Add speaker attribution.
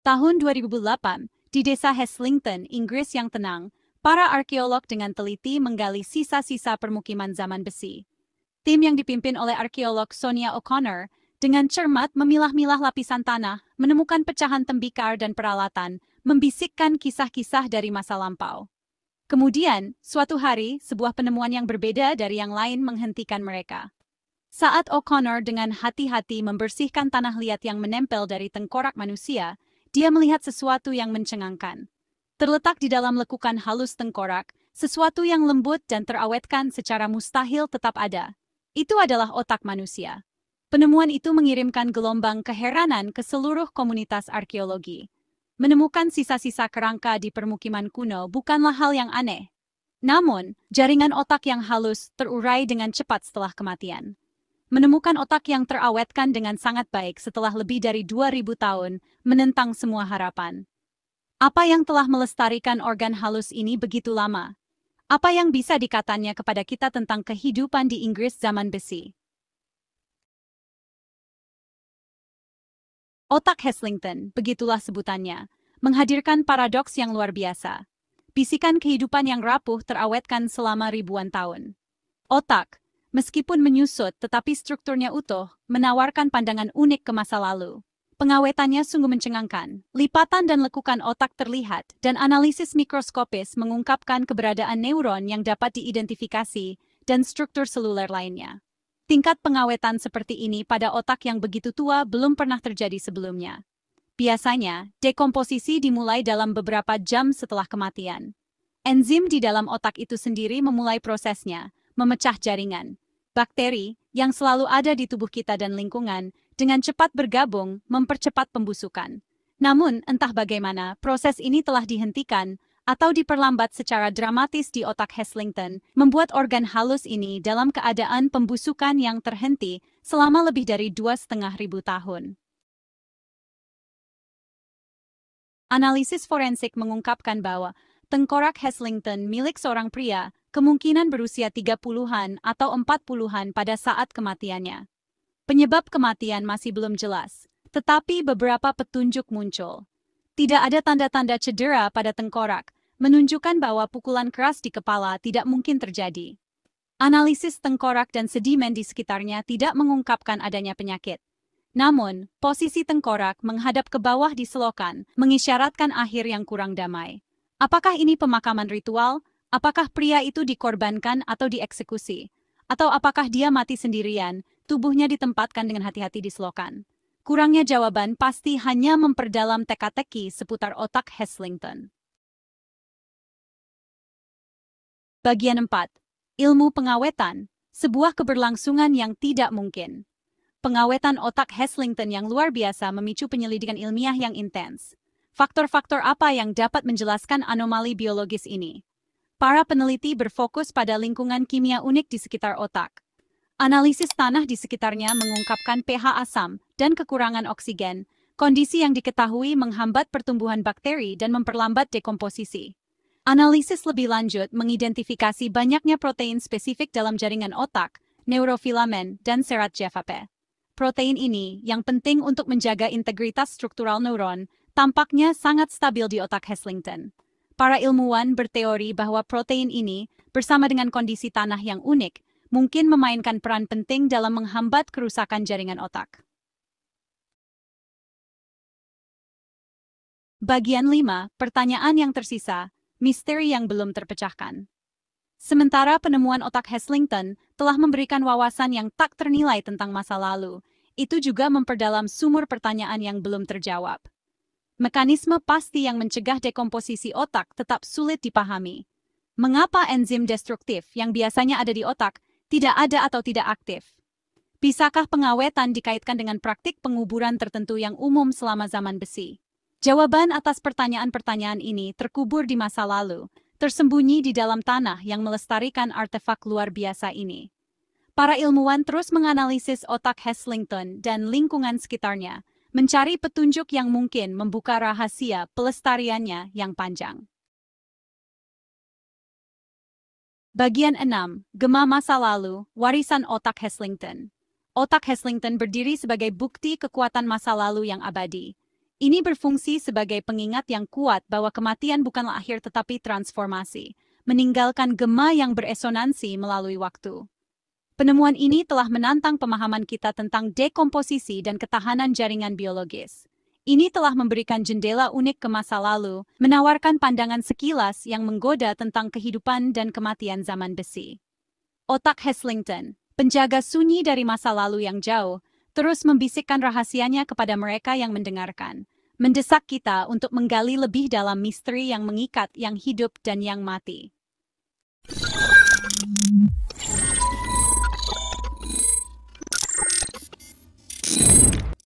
Speaker 1: Tahun 2008, di desa Heslington, Inggris yang tenang, para arkeolog dengan teliti menggali sisa-sisa permukiman zaman besi. Tim yang dipimpin oleh arkeolog Sonia O'Connor dengan cermat memilah-milah lapisan tanah, menemukan pecahan tembikar dan peralatan, membisikkan kisah-kisah dari masa lampau. Kemudian, suatu hari, sebuah penemuan yang berbeda dari yang lain menghentikan mereka. Saat O'Connor dengan hati-hati membersihkan tanah liat yang menempel dari tengkorak manusia, dia melihat sesuatu yang mencengangkan. Terletak di dalam lekukan halus tengkorak, sesuatu yang lembut dan terawetkan secara mustahil tetap ada. Itu adalah otak manusia. Penemuan itu mengirimkan gelombang keheranan ke seluruh komunitas arkeologi. Menemukan sisa-sisa kerangka di permukiman kuno bukanlah hal yang aneh. Namun, jaringan otak yang halus terurai dengan cepat setelah kematian. Menemukan otak yang terawetkan dengan sangat baik setelah lebih dari 2000 tahun menentang semua harapan. Apa yang telah melestarikan organ halus ini begitu lama? Apa yang bisa dikatakannya kepada kita tentang kehidupan di Inggris zaman besi? Otak Heslington, begitulah sebutannya, menghadirkan paradoks yang luar biasa. Bisikan kehidupan yang rapuh terawetkan selama ribuan tahun. Otak, meskipun menyusut tetapi strukturnya utuh, menawarkan pandangan unik ke masa lalu. Pengawetannya sungguh mencengangkan. Lipatan dan lekukan otak terlihat, dan analisis mikroskopis mengungkapkan keberadaan neuron yang dapat diidentifikasi dan struktur seluler lainnya. Tingkat pengawetan seperti ini pada otak yang begitu tua belum pernah terjadi sebelumnya. Biasanya, dekomposisi dimulai dalam beberapa jam setelah kematian. Enzim di dalam otak itu sendiri memulai prosesnya, memecah jaringan. Bakteri, yang selalu ada di tubuh kita dan lingkungan, dengan cepat bergabung, mempercepat pembusukan. Namun, entah bagaimana, proses ini telah dihentikan atau diperlambat secara dramatis di otak Heslington, membuat organ halus ini dalam keadaan pembusukan yang terhenti selama lebih dari 2.500 tahun. Analisis forensik mengungkapkan bahwa tengkorak Heslington milik seorang pria kemungkinan berusia 30-an atau 40-an pada saat kematiannya. Penyebab kematian masih belum jelas, tetapi beberapa petunjuk muncul. Tidak ada tanda-tanda cedera pada tengkorak, menunjukkan bahwa pukulan keras di kepala tidak mungkin terjadi. Analisis tengkorak dan sedimen di sekitarnya tidak mengungkapkan adanya penyakit. Namun, posisi tengkorak menghadap ke bawah di selokan mengisyaratkan akhir yang kurang damai. Apakah ini pemakaman ritual? Apakah pria itu dikorbankan atau dieksekusi? Atau apakah dia mati sendirian, tubuhnya ditempatkan dengan hati-hati di selokan? Kurangnya jawaban pasti hanya memperdalam teka-teki seputar otak Heslington. Bagian 4. Ilmu pengawetan, sebuah keberlangsungan yang tidak mungkin. Pengawetan otak Heslington yang luar biasa memicu penyelidikan ilmiah yang intens. Faktor-faktor apa yang dapat menjelaskan anomali biologis ini? Para peneliti berfokus pada lingkungan kimia unik di sekitar otak. Analisis tanah di sekitarnya mengungkapkan pH asam dan kekurangan oksigen, kondisi yang diketahui menghambat pertumbuhan bakteri dan memperlambat dekomposisi. Analisis lebih lanjut mengidentifikasi banyaknya protein spesifik dalam jaringan otak, neurofilamen, dan serat GFAP. Protein ini, yang penting untuk menjaga integritas struktural neuron, tampaknya sangat stabil di otak Heslington. Para ilmuwan berteori bahwa protein ini, bersama dengan kondisi tanah yang unik, mungkin memainkan peran penting dalam menghambat kerusakan jaringan otak. Bagian 5, pertanyaan yang tersisa, misteri yang belum terpecahkan. Sementara penemuan otak Heslington telah memberikan wawasan yang tak ternilai tentang masa lalu, itu juga memperdalam sumur pertanyaan yang belum terjawab. Mekanisme pasti yang mencegah dekomposisi otak tetap sulit dipahami. Mengapa enzim destruktif yang biasanya ada di otak tidak ada atau tidak aktif? Bisakah pengawetan dikaitkan dengan praktik penguburan tertentu yang umum selama zaman besi? Jawaban atas pertanyaan-pertanyaan ini terkubur di masa lalu, tersembunyi di dalam tanah yang melestarikan artefak luar biasa ini. Para ilmuwan terus menganalisis otak Heslington dan lingkungan sekitarnya, mencari petunjuk yang mungkin membuka rahasia pelestariannya yang panjang. Bagian 6. Gema masa lalu, warisan otak Heslington. Otak Heslington berdiri sebagai bukti kekuatan masa lalu yang abadi. Ini berfungsi sebagai pengingat yang kuat bahwa kematian bukanlah akhir tetapi transformasi, meninggalkan gema yang beresonansi melalui waktu. Penemuan ini telah menantang pemahaman kita tentang dekomposisi dan ketahanan jaringan biologis. Ini telah memberikan jendela unik ke masa lalu, menawarkan pandangan sekilas yang menggoda tentang kehidupan dan kematian zaman besi. Otak Heslington, penjaga sunyi dari masa lalu yang jauh, terus membisikkan rahasianya kepada mereka yang mendengarkan, mendesak kita untuk menggali lebih dalam misteri yang mengikat yang hidup dan yang mati.